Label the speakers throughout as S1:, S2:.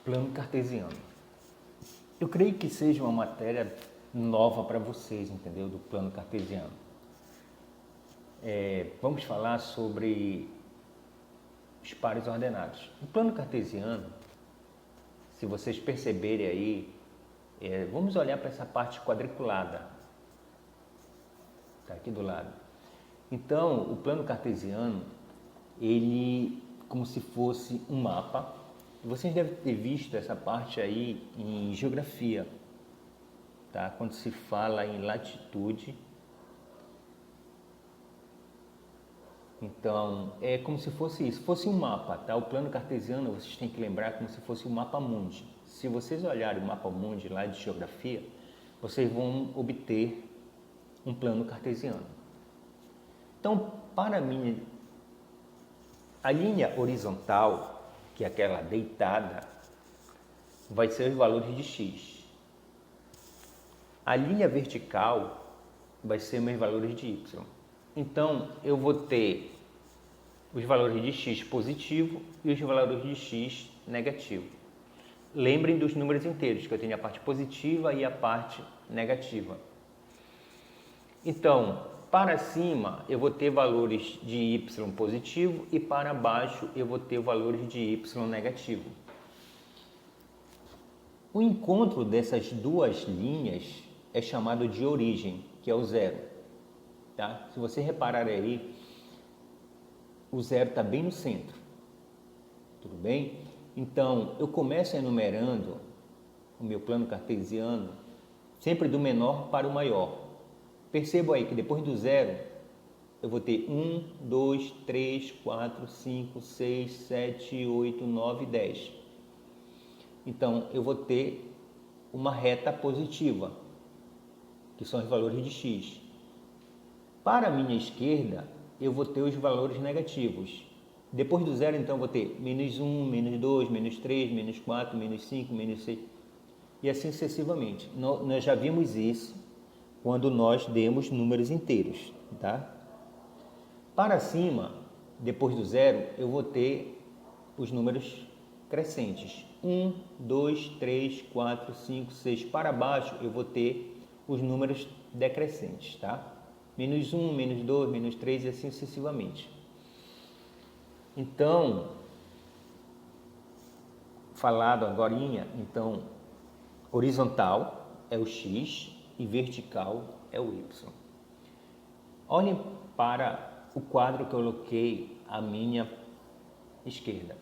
S1: Plano cartesiano. Eu creio que seja uma matéria nova para vocês, entendeu? Do plano cartesiano. Vamos falar sobre os pares ordenados. O plano cartesiano, se vocês perceberem aí, vamos olhar para essa parte quadriculada. Está aqui do lado. Então, o plano cartesiano, ele como se fosse um mapa. Vocês devem ter visto essa parte aí em geografia, tá? Quando se fala em latitude. Então, é como se fosse isso, fosse um mapa, tá? O plano cartesiano, vocês têm que lembrar como se fosse um mapa mundi. Se vocês olharem o mapa mundi lá de geografia, vocês vão obter um plano cartesiano. Então, para mim, a linha horizontal, que é aquela deitada, vai ser os valores de x. A linha vertical vai ser meus valores de y. Então, eu vou ter os valores de x positivo e os valores de x negativo. Lembrem dos números inteiros, que eu tenho a parte positiva e a parte negativa. Então, para cima eu vou ter valores de y positivo e para baixo eu vou ter valores de y negativo. O encontro dessas duas linhas é chamado de origem, que é o zero. Tá? Se você reparar aí, o zero está bem no centro. Tudo bem? Então, eu começo enumerando o meu plano cartesiano sempre do menor para o maior. Percebo aí que depois do zero, eu vou ter 1, 2, 3, 4, 5, 6, 7, 8, 9, 10. Então, eu vou ter uma reta positiva, que são os valores de x. Para a minha esquerda, eu vou ter os valores negativos. Depois do zero, então, eu vou ter menos 1, menos 2, menos 3, menos 4, menos 5, menos 6, e assim sucessivamente. Nós já vimos isso quando nós demos números inteiros, tá? Para cima, depois do zero, eu vou ter os números crescentes. 1, 2, 3, 4, 5, 6. Para baixo, eu vou ter os números decrescentes, tá? Menos 1, menos 2, menos 3 e assim sucessivamente. Então, falado agorinha, então, horizontal é o x e vertical é o y. Olhem para o quadro que eu coloquei à minha esquerda.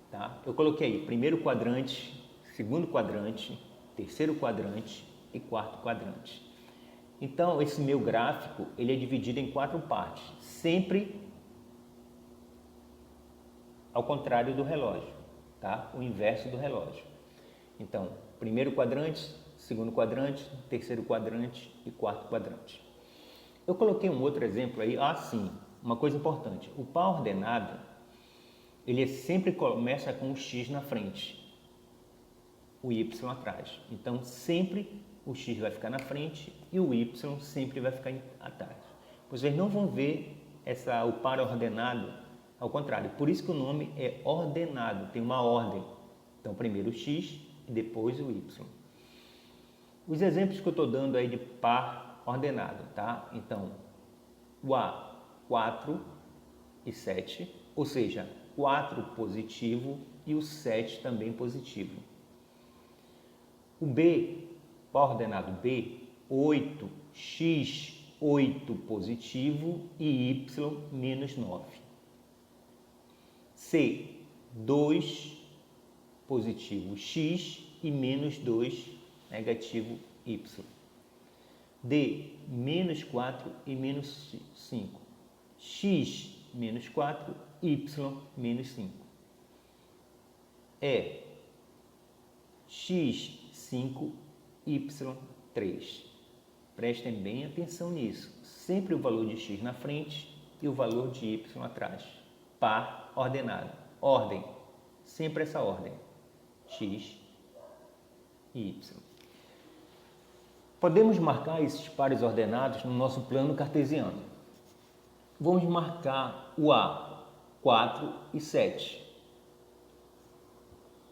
S1: Tá? Eu coloquei aí primeiro quadrante, segundo quadrante, terceiro quadrante e quarto quadrante. Então, esse meu gráfico ele é dividido em 4 partes, sempre ao contrário do relógio, tá? O inverso do relógio. Então, primeiro quadrante, segundo quadrante, terceiro quadrante e quarto quadrante. Eu coloquei um outro exemplo aí, sim, uma coisa importante. O par ordenado, ele sempre começa com o x na frente, o y atrás. Então, sempre o x vai ficar na frente e o y sempre vai ficar atrás. Vocês não vão ver o par ordenado ao contrário. Por isso que o nome é ordenado, tem uma ordem. Então, primeiro o x e depois o y. Os exemplos que eu estou dando aí de par ordenado, tá? Então, o A, 4 e 7, ou seja, 4 positivo e o 7 também positivo. O B, par ordenado B, 8, x, 8 positivo e y menos 9. C, 2 positivo x e menos 2 negativo y. D, menos 4 e menos 5. X, menos 4, y, menos 5. E, x, 5, y, 3. Prestem bem atenção nisso. Sempre o valor de x na frente e o valor de y atrás. Par ordenado. Ordem. Sempre essa ordem. X e y. Podemos marcar esses pares ordenados no nosso plano cartesiano. Vamos marcar o A, 4 e 7.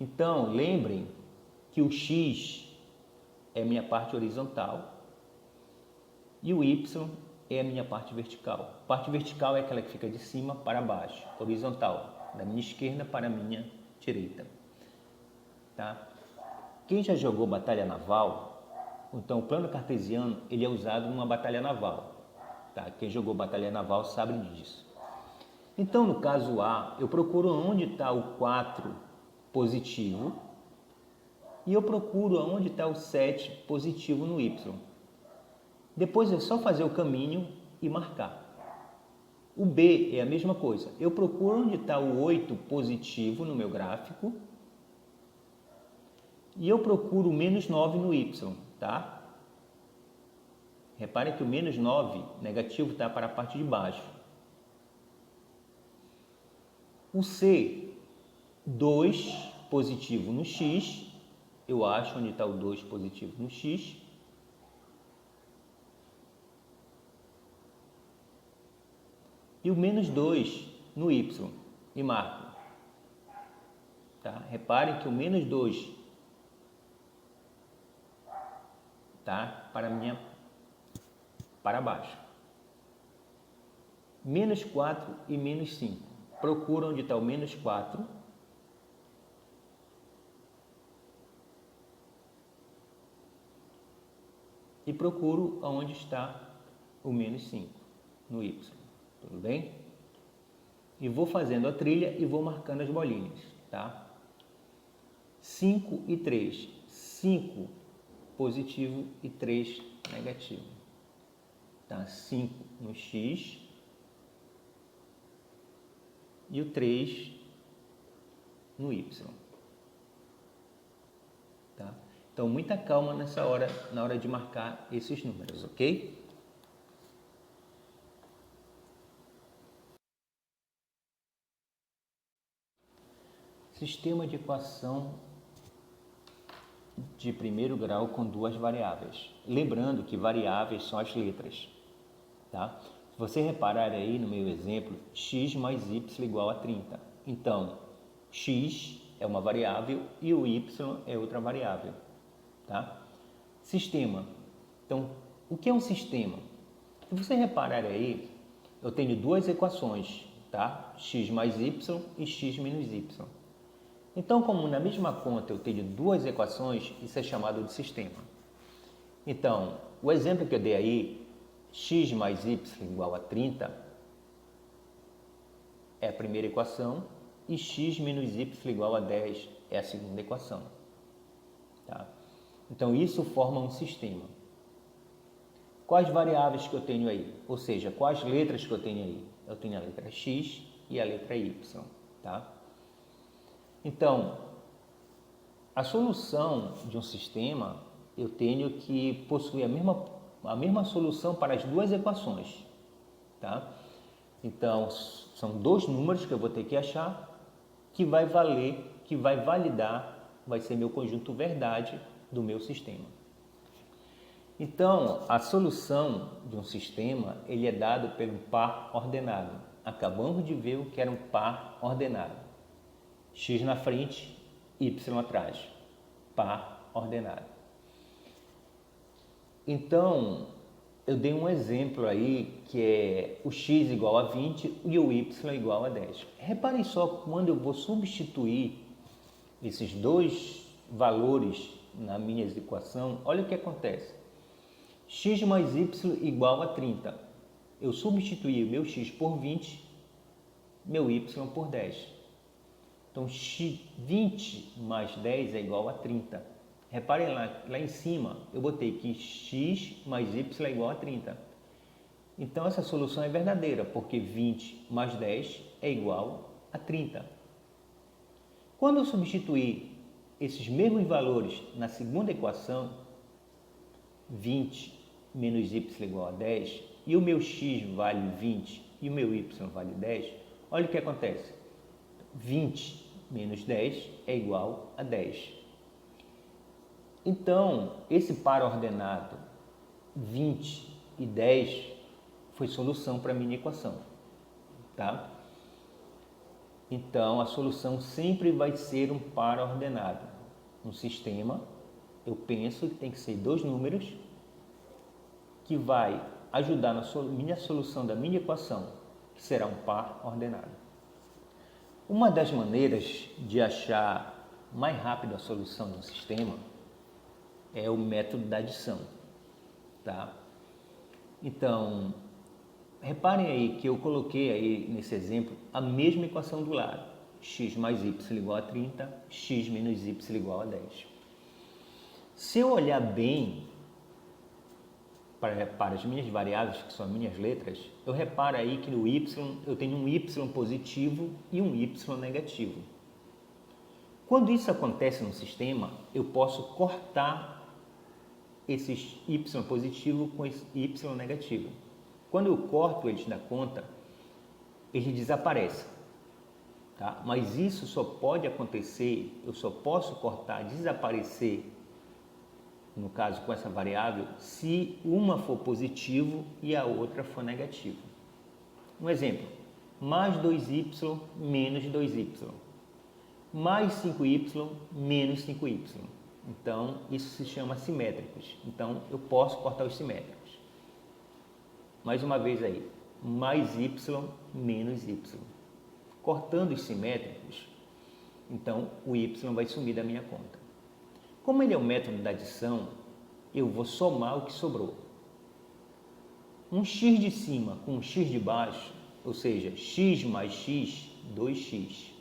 S1: Então, lembrem que o x é a minha parte horizontal e o y é a minha parte vertical. A parte vertical é aquela que fica de cima para baixo, horizontal, da minha esquerda para a minha direita. Tá? Quem já jogou batalha naval, então o plano cartesiano ele é usado numa batalha naval. Tá? Quem jogou batalha naval sabe disso. Então, no caso A, eu procuro onde está o 4 positivo e eu procuro onde está o 7 positivo no Y. Depois é só fazer o caminho e marcar. O B é a mesma coisa. Eu procuro onde está o 8 positivo no meu gráfico e eu procuro o menos 9 no Y, tá? Reparem que o menos 9 negativo está para a parte de baixo. O C, 2 positivo no X, eu acho onde está o 2 positivo no X. E o menos 2 no Y, e marco. Tá? Reparem que o menos 2 tá para baixo. Menos 4 e menos 5. Procura onde está o menos 4. E procuro onde está o menos 5 no Y. Tudo bem? E vou fazendo a trilha e vou marcando as bolinhas, tá? 5 e 3. 5 positivo e 3 negativo. Tá? 5 no X e o 3 no Y. Tá? Então, muita calma nessa hora, na hora de marcar esses números, ok? Sistema de equação de primeiro grau com duas variáveis. Lembrando que variáveis são as letras, tá? Se você reparar aí no meu exemplo, x mais y igual a 30. Então, x é uma variável e o y é outra variável, tá? Sistema. Então, o que é um sistema? Se você reparar aí, eu tenho duas equações, tá? X mais y e x menos y. Então, como na mesma conta eu tenho duas equações, isso é chamado de sistema. Então, o exemplo que eu dei aí, x mais y igual a 30, é a primeira equação, e x menos y igual a 10 é a segunda equação. Tá? Então, isso forma um sistema. Quais variáveis que eu tenho aí? Ou seja, quais letras que eu tenho aí? Eu tenho a letra x e a letra y. Tá? Então, a solução de um sistema, eu tenho que possuir a mesma solução para as duas equações, tá? Então, são dois números que eu vou ter que achar, que vai valer, que vai validar, vai ser meu conjunto verdade do meu sistema. Então, a solução de um sistema, ele é dado pelo par ordenado. Acabamos de ver o que era um par ordenado. X na frente, Y atrás. Par ordenado. Então, eu dei um exemplo aí que é o X igual a 20 e o Y igual a 10. Reparem só, quando eu vou substituir esses dois valores na minha equação, olha o que acontece. X mais Y igual a 30. Eu substituí o meu X por 20, meu Y por 10. Então, 20 mais 10 é igual a 30. Reparem lá em cima, eu botei que x mais y é igual a 30. Então, essa solução é verdadeira, porque 20 mais 10 é igual a 30. Quando eu substituir esses mesmos valores na segunda equação, 20 menos y é igual a 10, e o meu x vale 20 e o meu y vale 10, olha o que acontece. 20 menos 10 é igual a 10. Então, esse par ordenado 20 e 10 foi solução para a minha equação. Tá? Então, a solução sempre vai ser um par ordenado. No sistema, eu penso que tem que ser dois números que vai ajudar na minha solução da minha equação, que será um par ordenado. Uma das maneiras de achar mais rápido a solução do sistema é o método da adição, tá? Então, reparem aí que eu coloquei aí nesse exemplo a mesma equação do lado. X mais y igual a 30, x menos y igual a 10. Se eu olhar bem para as minhas variáveis, que são as minhas letras, eu reparo aí que no y eu tenho um y positivo e um y negativo. Quando isso acontece no sistema, eu posso cortar esses y positivo com esse y negativo. Quando eu corto eles da conta, eles desaparecem. Tá? Mas isso só pode acontecer, eu só posso cortar, desaparecer, no caso com essa variável, se uma for positivo e a outra for negativo. Um exemplo, mais 2y menos 2y, mais 5y menos 5y. Então, isso se chama simétricos. Então, eu posso cortar os simétricos. Mais uma vez aí, mais y menos y. Cortando os simétricos, então o y vai sumir da minha conta. Como ele é o método da adição, eu vou somar o que sobrou. Um x de cima com um x de baixo, ou seja, x mais x, 2x,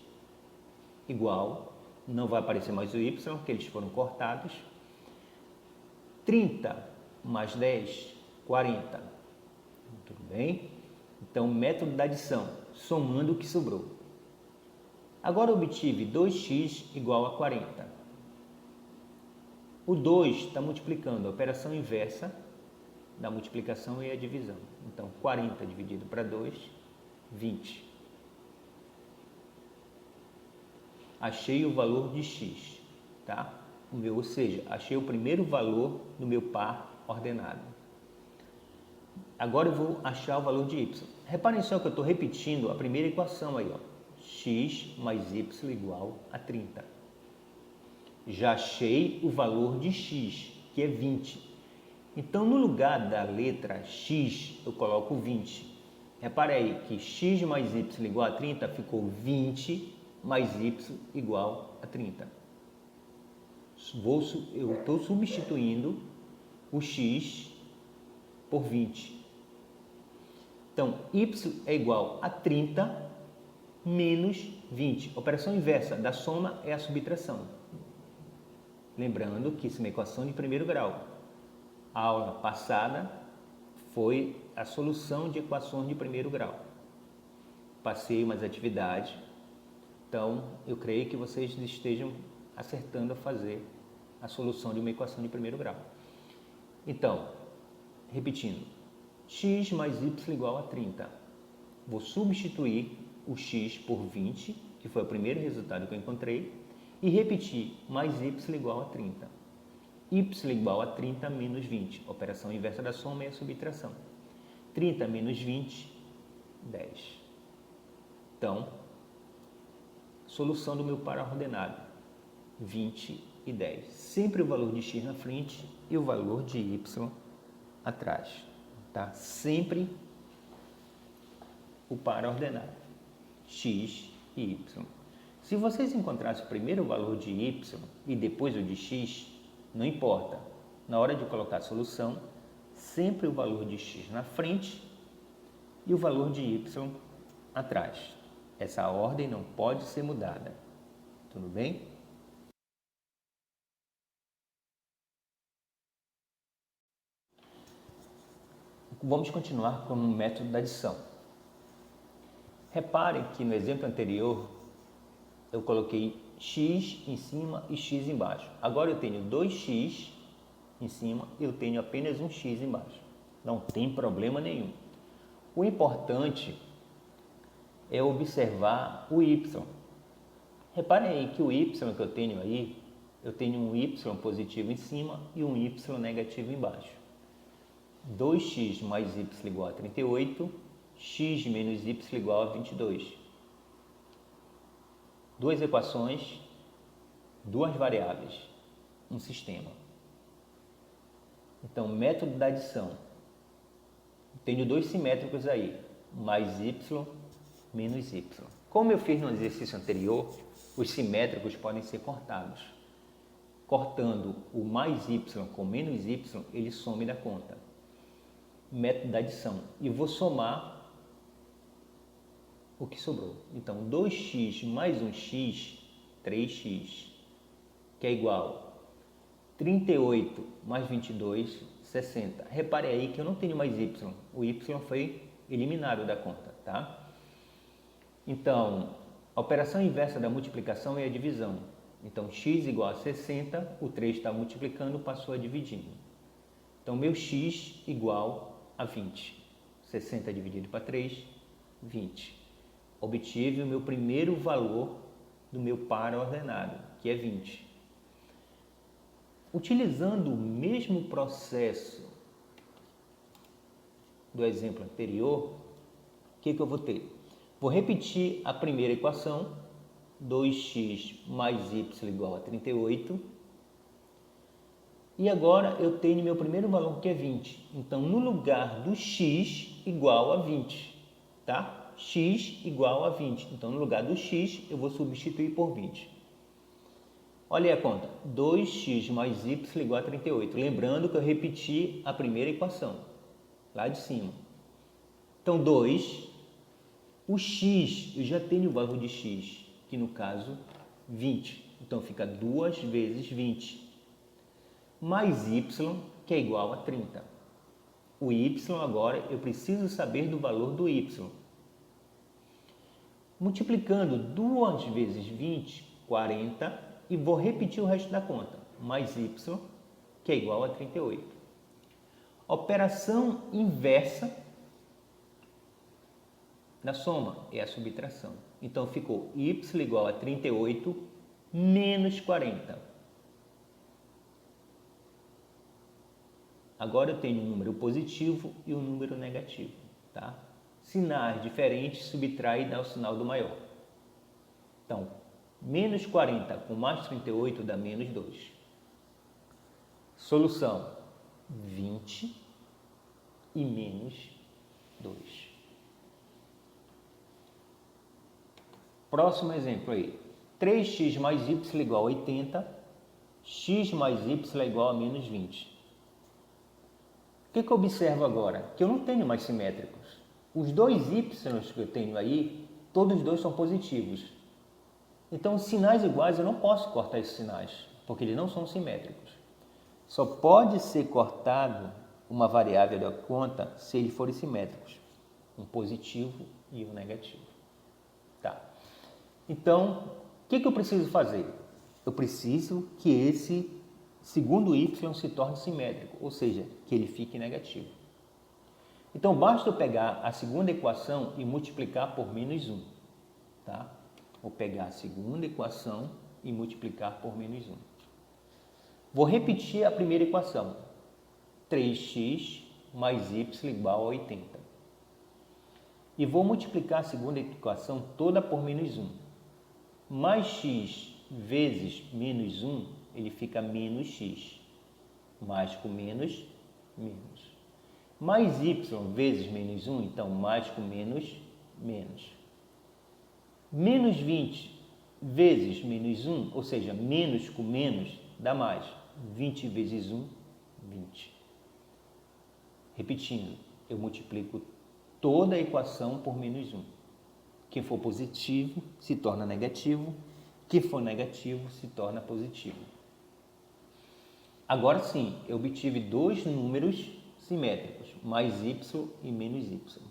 S1: igual, não vai aparecer mais o y, porque eles foram cortados, 30 mais 10, 40. Tudo bem? Então, método da adição, somando o que sobrou. Agora eu obtive 2x igual a 40. O 2 está multiplicando a operação inversa da multiplicação e a divisão. Então, 40 dividido para 2, 20. Achei o valor de x, tá? Ou seja, achei o primeiro valor do meu par ordenado. Agora eu vou achar o valor de y. Reparem só que eu estou repetindo a primeira equação aí, ó. X mais y igual a 30. Já achei o valor de x, que é 20. Então, no lugar da letra x, eu coloco 20. Repare aí que x mais y igual a 30 ficou 20 mais y igual a 30. Eu estou substituindo o x por 20. Então, y é igual a 30 menos 20. Operação inversa da soma é a subtração. Lembrando que isso é uma equação de primeiro grau. A aula passada foi a solução de equações de primeiro grau. Passei umas atividades, então eu creio que vocês estejam acertando a fazer a solução de uma equação de primeiro grau. Então, repetindo, x mais y igual a 30. Vou substituir o x por 20, que foi o primeiro resultado que eu encontrei, e repetir mais y igual a 30. Y igual a 30 menos 20. Operação inversa da soma é a subtração. 30 menos 20, 10. Então, solução do meu par ordenado, 20 e 10. Sempre o valor de x na frente e o valor de y atrás. Tá? Sempre o par ordenado, x e y. Se vocês encontrassem o primeiro valor de y e depois o de x, não importa. Na hora de colocar a solução, sempre o valor de x na frente e o valor de y atrás. Essa ordem não pode ser mudada. Tudo bem? Vamos continuar com o método da adição. Reparem que no exemplo anterior eu coloquei x em cima e x embaixo. Agora eu tenho 2x em cima e eu tenho apenas um x embaixo. Não tem problema nenhum. O importante é observar o y. Reparem aí que o y que eu tenho aí, eu tenho um y positivo em cima e um y negativo embaixo. 2x mais y igual a 38, x menos y igual a 22. Duas equações, duas variáveis, um sistema. Então, método da adição. Tenho dois simétricos aí, mais y menos y. Como eu fiz no exercício anterior, os simétricos podem ser cortados. Cortando o mais y com menos y, ele some da conta. Método da adição. E vou somar o que sobrou. Então, 2x mais 1x, 3x, que é igual a 38 mais 22, 60. Repare aí que eu não tenho mais y. O y foi eliminado da conta, tá? Então, a operação inversa da multiplicação é a divisão. Então, x igual a 60, o 3 está multiplicando, passou a dividir. Então, meu x igual a 20. 60 dividido para 3, 20. Obtive o meu primeiro valor do meu par ordenado, que é 20. Utilizando o mesmo processo do exemplo anterior, o que eu vou ter? Vou repetir a primeira equação, 2x mais y igual a 38. E agora eu tenho meu primeiro valor, que é 20. Então, no lugar do x igual a 20, tá? X igual a 20. Então, no lugar do x, eu vou substituir por 20. Olha aí a conta. 2x mais y igual a 38. Lembrando que eu repeti a primeira equação, lá de cima. Então, 2. O x, eu já tenho o valor de x, que no caso, 20. Então, fica 2 vezes 20. Mais y, que é igual a 30. O y agora, eu preciso saber do valor do y. Multiplicando 2 vezes 20, 40, e vou repetir o resto da conta. Mais y, que é igual a 38. Operação inversa da soma é a subtração. Então, ficou y igual a 38 menos 40. Agora eu tenho um número positivo e um número negativo, tá? Sinais diferentes, subtrai e dá o sinal do maior. Então, menos 40 com mais 38 dá menos 2. Solução: 20 e menos 2. Próximo exemplo aí. 3x mais y igual a 80, x mais y é igual a menos 20. O que eu observo agora? Que eu não tenho mais simétricos. Os dois y que eu tenho aí, todos os dois são positivos. Então, sinais iguais eu não posso cortar esses sinais, porque eles não são simétricos. Só pode ser cortado uma variável da conta se eles forem simétricos. Um positivo e um negativo. Tá. Então, o que eu preciso fazer? Eu preciso que esse segundo y se torne simétrico, ou seja, que ele fique negativo. Então, basta eu pegar a segunda equação e multiplicar por menos 1. Tá? Vou pegar a segunda equação e multiplicar por menos 1. Vou repetir a primeira equação. 3x mais y igual a 80. E vou multiplicar a segunda equação toda por menos 1. Mais x vezes menos 1, ele fica menos x. Mais com menos, menos. Mais y vezes menos 1, então mais com menos, menos. Menos 20 vezes menos 1, ou seja, menos com menos, dá mais. 20 vezes 1, 20. Repetindo, eu multiplico toda a equação por menos 1. Quem for positivo se torna negativo, quem for negativo se torna positivo. Agora sim, eu obtive dois números simétricos, mais y e menos y.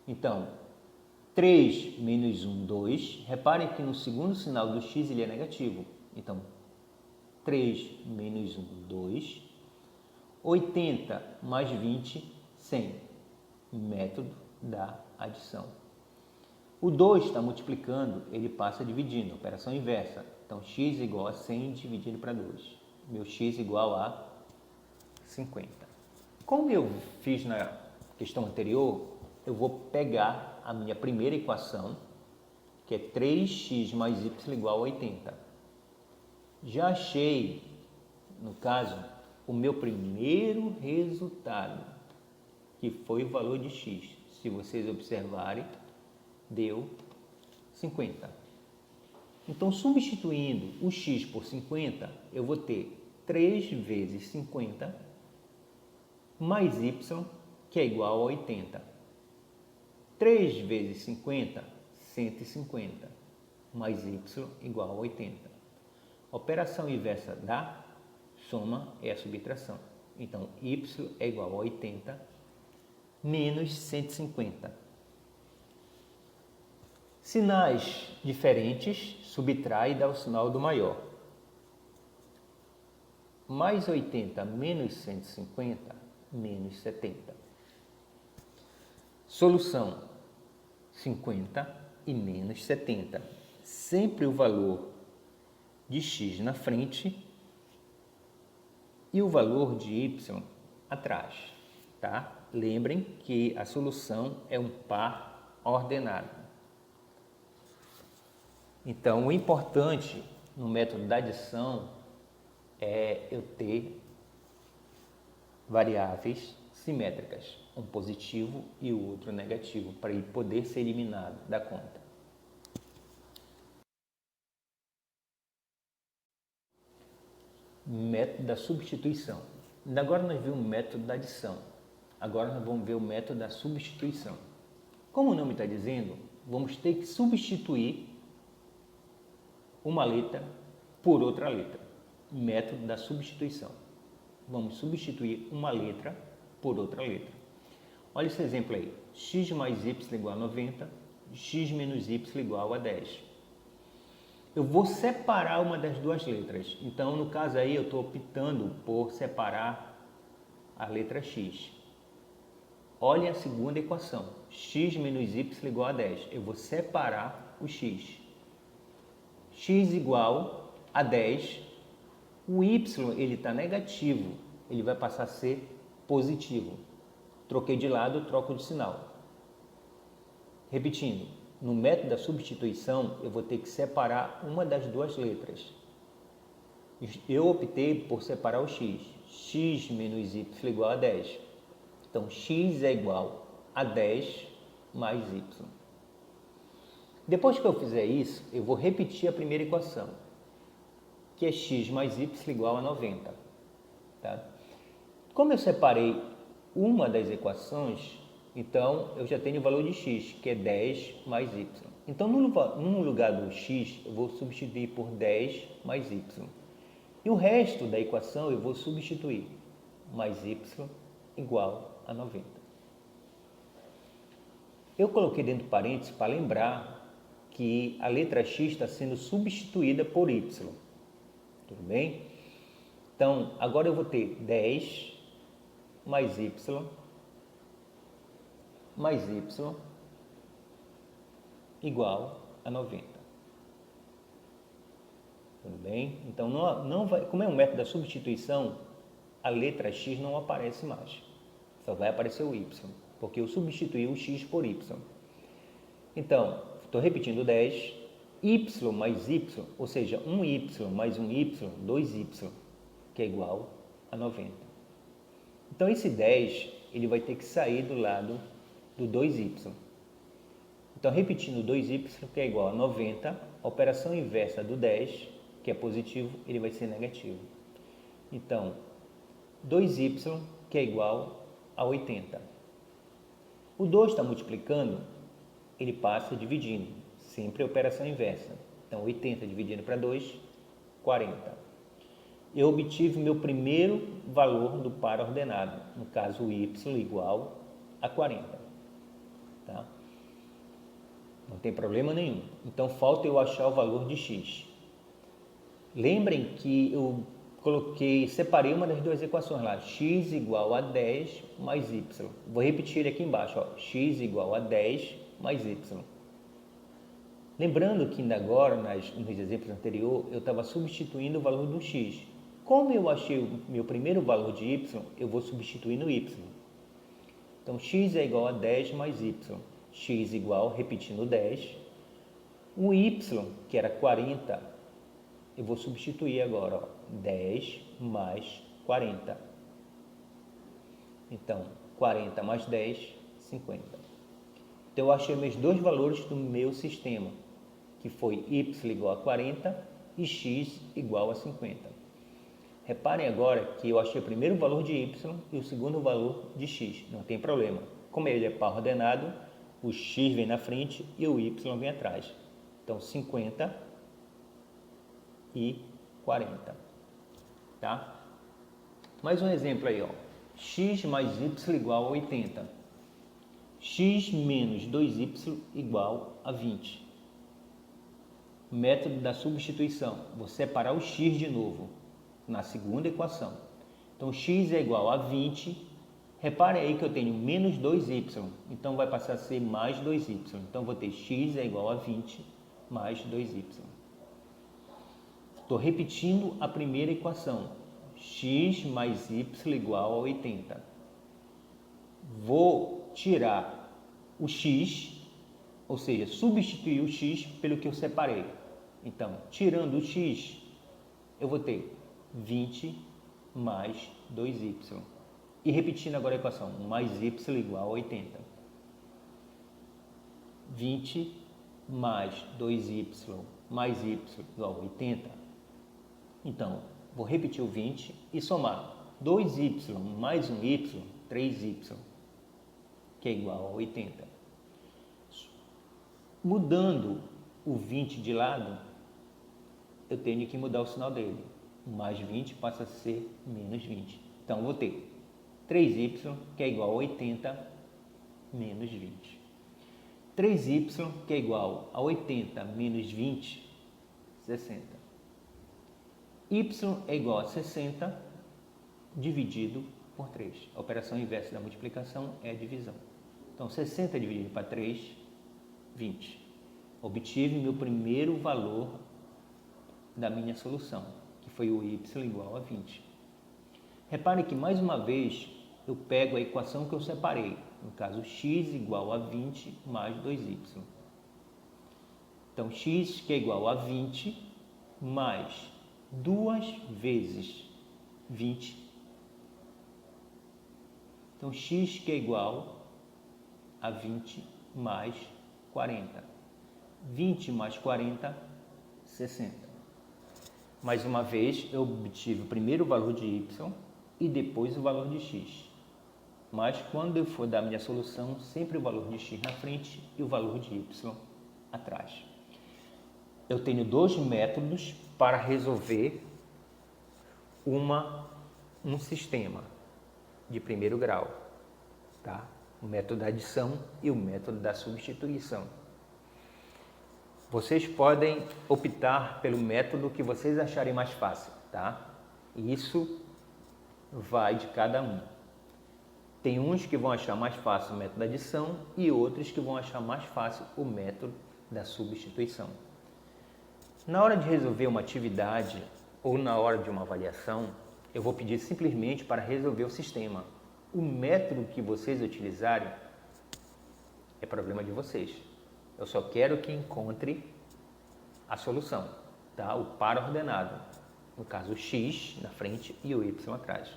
S1: Então, 3 menos 1, 2. Reparem que no segundo sinal do x ele é negativo. Então, 3 menos 1, 2. 80 mais 20, 100. Método da adição. O 2 está multiplicando, ele passa dividindo, operação inversa. Então, x igual a 100 dividido para 2. Meu x igual a 50. Como eu fiz na questão anterior, eu vou pegar a minha primeira equação, que é 3x mais y igual a 80. Já achei, no caso, o meu primeiro resultado, que foi o valor de x. Se vocês observarem, deu 50. Então, substituindo o x por 50, eu vou ter 3 vezes 50 mais y, que é igual a 80. 3 vezes 50, 150, mais y igual a 80. A operação inversa da soma é a subtração. Então, y é igual a 80 menos 150. Sinais diferentes, subtrai e dá o sinal do maior. Mais 80 menos 150, menos 70. Solução: 50 e menos 70. Sempre o valor de x na frente e o valor de y atrás, tá? Lembrem que a solução é um par ordenado. Então, o importante no método da adição é eu ter variáveis simétricas, um positivo e o outro negativo, para ele poder ser eliminado da conta. Método da substituição. Agora nós vimos o método da adição. Agora nós vamos ver o método da substituição. Como o nome está dizendo, vamos ter que substituir uma letra por outra letra. Método da substituição. Vamos substituir uma letra por outra letra. Olha esse exemplo aí. X mais y igual a 90, x menos y igual a 10. Eu vou separar uma das duas letras. Então, no caso aí, eu estou optando por separar a letra x. Olha a segunda equação. X menos y igual a 10. Eu vou separar o x. X igual a 10. O y, ele está negativo. Ele vai passar a ser positivo. Troquei de lado, troco de sinal. Repetindo. No método da substituição, eu vou ter que separar uma das duas letras. Eu optei por separar o x. X menos y igual a 10. Então, x é igual a 10 mais y. Depois que eu fizer isso, eu vou repetir a primeira equação, que é x mais y igual a 90. Tá? Como eu separei uma das equações, então eu já tenho o valor de x, que é 10 mais y. Então, no lugar do x, eu vou substituir por 10 mais y. E o resto da equação eu vou substituir mais y igual a 90. Eu coloquei dentro do parênteses para lembrar que a letra x está sendo substituída por y. Tudo bem? Então, agora eu vou ter 10 mais y igual a 90. Tudo bem? Então, não vai, como é um método da substituição, a letra x não aparece mais. Só vai aparecer o y, porque eu substituí o x por y. Então, estou repetindo 10, y mais y, ou seja, 1y mais 1y, 2y, que é igual a 90. Então, esse 10, ele vai ter que sair do lado do 2y. Então, repetindo 2y, que é igual a 90, a operação inversa do 10, que é positivo, ele vai ser negativo. Então, 2y, que é igual a 80. O 2 está multiplicando, ele passa dividindo, sempre a operação inversa. Então, 80 dividido para 2, 40. Eu obtive meu primeiro valor do par ordenado, no caso o y igual a 40. Tá? Não tem problema nenhum. Então, falta eu achar o valor de x. Lembrem que eu separei uma das duas equações lá, x igual a 10 mais y. Vou repetir ele aqui embaixo, ó, x igual a 10 mais y. Lembrando que ainda agora, nos exemplos anteriores, eu estava substituindo o valor do x. Como eu achei o meu primeiro valor de y, eu vou substituir no y. Então, x é igual a 10 mais y. X igual, repetindo 10, O y, que era 40, eu vou substituir agora, ó, 10 mais 40. Então, 40 mais 10, 50. Então, eu achei meus dois valores do meu sistema, que foi y igual a 40 e x igual a 50. Reparem agora que eu achei o primeiro valor de y e o segundo valor de x, não tem problema. Como ele é par ordenado, o x vem na frente e o y vem atrás. Então, 50 e 40, tá? Mais um exemplo aí, ó. X mais y igual a 80. X menos 2y igual a 20. Método da substituição. Vou separar o x de novo na segunda equação. Então, x é igual a 20. Reparem aí que eu tenho menos 2y, então vai passar a ser mais 2y. Então, vou ter x é igual a 20 mais 2y. Estou repetindo a primeira equação. X mais y igual a 80. Vou tirar o x, ou seja, substituir o x pelo que eu separei. Então, tirando o x, eu vou ter 20 mais 2y. E repetindo agora a equação, mais y igual a 80. 20 mais 2y mais y igual a 80. Então, vou repetir o 20 e somar 2y mais 1y, 3y, que é igual a 80. Mudando o 20 de lado, eu tenho que mudar o sinal dele. Mais 20 passa a ser menos 20. Então, vou ter 3y, que é igual a 80, menos 20. 3y, que é igual a 80 menos 20, 60. Y é igual a 60 dividido por 3. A operação inversa da multiplicação é a divisão. Então, 60 dividido para 3, 20. Obtive meu primeiro valor da minha solução, que foi o y igual a 20. Repare que, mais uma vez, eu pego a equação que eu separei. No caso, x igual a 20 mais 2y. Então, x que é igual a 20 mais 2 vezes 20. Então, x que é igual a 20 mais 40. 20 mais 40, 60. Mais uma vez, eu obtive o primeiro valor de y e depois o valor de x. Mas, quando eu for dar minha solução, sempre o valor de x na frente e o valor de y atrás. Eu tenho dois métodos para resolver um sistema de primeiro grau, tá? O método da adição e o método da substituição. Vocês podem optar pelo método que vocês acharem mais fácil, tá? Isso vai de cada um. Tem uns que vão achar mais fácil o método da adição e outros que vão achar mais fácil o método da substituição. Na hora de resolver uma atividade ou na hora de uma avaliação, eu vou pedir simplesmente para resolver o sistema. O método que vocês utilizarem é problema de vocês. Eu só quero que encontre a solução, tá? O par ordenado. No caso, o x na frente e o y atrás.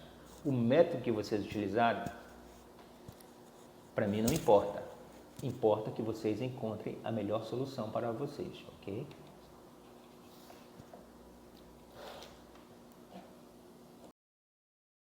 S1: O método que vocês utilizarem, para mim não importa. Importa que vocês encontrem a melhor solução para vocês, ok?